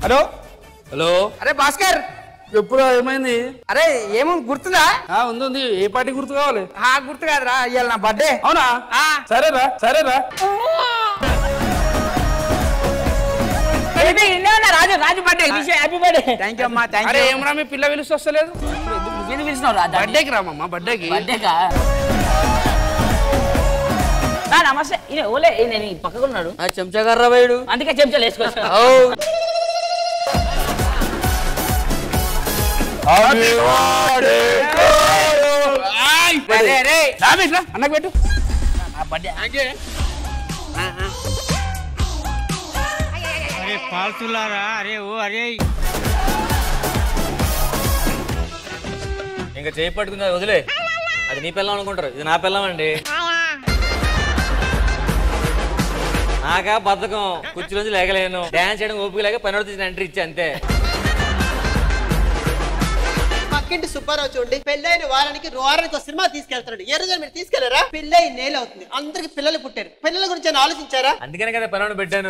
Hello hello. అరే భాస్కర్, ఎప్పుడు ఏమైంది? అరే ఏమో గుర్తుందా? ఉంది. ఏ పార్టీ గుర్తు కావాలి? గుర్తు కాదురా, ఇవాళ నా బర్త్డే. అవునా? సరేరా. Raju birthday. Happy birthday. Thank you అమ్మా. అరే ఏమరా మీ పిల్ల పిలుస్తలేదు? నువ్వు పిలిచినావు రా బర్త్డేకి రామమ్మా. బర్త్డేకి నమస్తే. ఓలే నేను పక్కకు ఉన్నాడు. చెంచా కర్రా వేడు, అందుకే చెంచాలు వేసుకోవచ్చు. అన్నకు పెట్టు. అరే పాల్తులారా, అరే ఓ అరే ఇంకా చేయి పట్టుకుంది వదిలే. అది నీ పిల్లం అనుకుంటారు, ఇది నా పిల్లం అండి. నాకా బద్ధకం, కుర్చీలోంచి లేకలేను, డాన్స్ చేయడం ఓపిక లేక పని తీసిన ఎంట్రీ ఇచ్చి అంతే. పక్కింటి సుబ్బారావు చూడండి, పెళ్ళైన వారానికి సినిమా తీసుకెళ్తాడు. ఏ రోజు మీరు తీసుకెళ్లారా? పెళ్ళై నేల అవుతుంది, అందరికి పిల్లలు పుట్టారు. పిల్లల గురించి ఆలోచించారా? అందుకనే కదా పిల్లని పెట్టాను.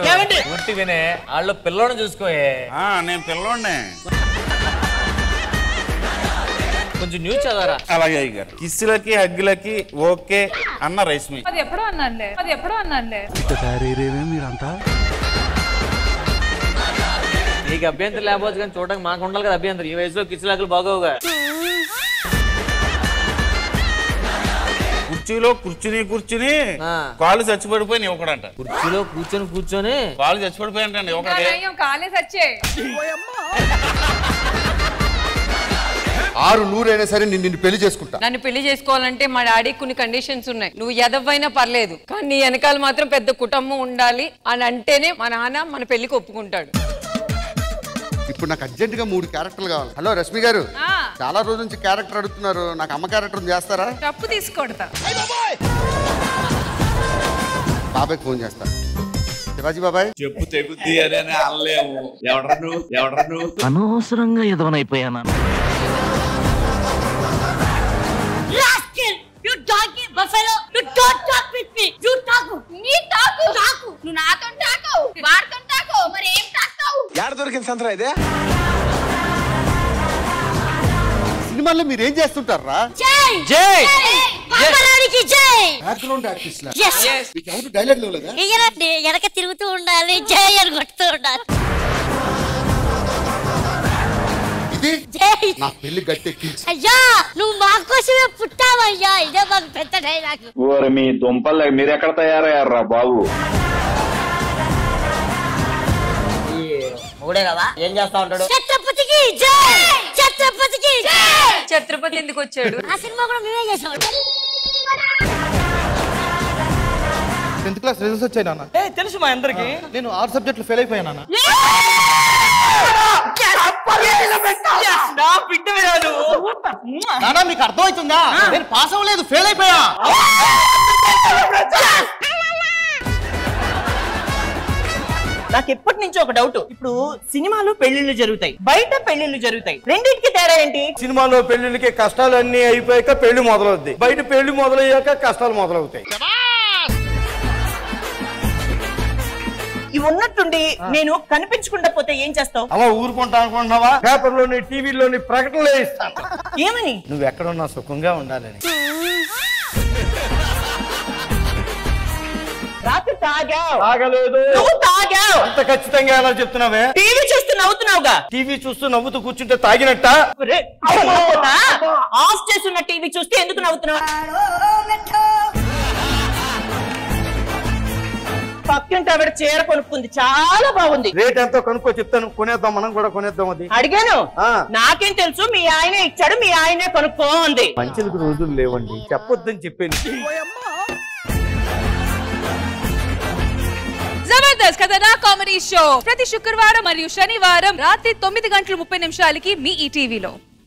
పూర్తి వినే వాళ్ళు పిల్లోని చూసుకోయే. నేను పిల్లోనే. కొంచెం న్యూస్ చదవరా. అలాగే గారు. కిస్సులకి హగ్గులకి ఓకే అన్న రేష్మి. అది ఎప్పుడో అన్నానులే. మీరంతా నీకు అభ్యంతరం లేకపోతే కానీ చూడడానికి మాకు ఉండాలి కదా అభ్యంతరం. ఈ వయసులో కిచ్చులాకులు బాగోవుగా. కుర్చీలో కూర్చుని కాళ్ళు చచ్చిపడిపోయి ఒకడంట. కుర్చీలో కూర్చొని కాళ్ళు చచ్చిపడిపోయి అంటే ఒకటి. కాలే సచ్చే 600 అయినా సరే నిన్ను పెళ్లి చేసుకుంటా. నన్ను పెళ్లి చేసుకోవాలంటే మా డాడీ కొన్ని కండిషన్స్ ఉన్నాయి. నువ్వు ఎదవైనా పర్లేదు, కానీ నీ వెనకాల మాత్రం పెద్ద కుటుంబం ఉండాలి అని అంటేనే మా నాన్న మన పెళ్లికి ఒప్పుకుంటాడు. ఇప్పుడు నాకు అర్జెంట్ గా 3 క్యారెక్టర్లు కావాలి. హలో రష్మి గారు, చాలా రోజుల నుంచి క్యారెక్టర్ అడుగుతున్నారు. నాకు అమ్మ క్యారెక్టర్ చేస్తారా? తప్పు తీసుకొడతా. బాబాయ్ ఫోన్ చేస్తా. శివాజీ బాబాయ్ చెప్పు తెగుద్ది అని అనలేము. ఎవడను అనవసరంగా ఎదవనైపోయాను. సినిమాల్లో మీరు ఏం చేస్తుంటారా? డైలాగ్ వెనక తిరుగుతూ ఉండాలి, జై అని కొడుతూ ఉండాలి. నా పెళ్లి గట్టెక్కించి. అయ్యా నువ్వు మా కోసమే పుట్టావయ్యా, ఇదే మాకు పెద్ద డైలాగ్. మీ దుంపలు మీరు ఎక్కడ తయారయ్యారా బాబు? మూడే కదా, ఏం చేస్తా ఉంటాడు? ఛత్రపతికి జై, ఛత్రపతికి జై. ఛత్రపతి ఎందుకు వచ్చాడు? ఆ సినిమా కూడా మేమే చేసాం. 10th క్లాస్ రిజల్ట్స్ వచ్చాయి నాన్న. తెలుసు మా అందరికి. నేను 6 సబ్జెక్టులు ఫెయిల్ అయిపోయాను నాన్న. నాన్న మీకు అర్థమవుతుందా? నేను పాస్ అవ్వలేదు, ఫెయిల్ అయిపోయా. నాకు ఎప్పటి నుంచో ఒక డౌట్. ఇప్పుడు సినిమాలో పెళ్లిళ్ళు జరుగుతాయి, బయట పెళ్లిళ్ళు జరుగుతాయి, రెండింటికి తేడా ఏంటి? సినిమాలో పెళ్లిళ్ళకి కష్టాలు అన్ని అయిపోయాక పెళ్లి మొదలవుద్ది, బయట పెళ్లి మొదలయ్యాక కష్టాలు మొదలవుతాయి. ఇవి ఉన్నట్టుండి నేను కనిపించకుండా పోతే ఏం చేస్తావు? అలా ఊరుకుంటా అనుకుంటున్నావా? పేపర్లోని టీవీలోని ప్రకటనలే ఇస్తాను. ఏమని? నువ్వు ఎక్కడున్నా సుఖంగా ఉండాలని. రాత్రి తాగావు. తాగలేదు. నువ్వు తాగావు. అంత ఖచ్చితంగా ఎలా చెప్తున్నావే? టీవీ చూస్తూ నవ్వుతున్నావుగా. టీవీ చూస్తూ నవ్వుతూ కూర్చుంటే తాగినట్ట? ఆఫ్ చేస్తున్న టీవీ చూస్తే ఎందుకు నవ్వుతున్నావు? పక్కింటి ఆవిడ చీర కొనుక్కుంది, చాలా బాగుంది. రేట్ ఎంతో కనుక్కో చెప్తాను, కొనేద్దాం, మనం కూడా కొనేద్దాం. అది అడిగాను. నాకేం తెలుసు, మీ ఆయనే ఇచ్చాడు, మీ ఆయనే కొనుక్కో అంది. మంచిలకు రోజులు లేవండి, చెప్పొద్దని చెప్పాను. జబర్దస్త్ కథనా కామెడీ షో ప్రతి శుక్రవారం మరియు శనివారం రాత్రి 9:30 మీ ఈ టీవీలో.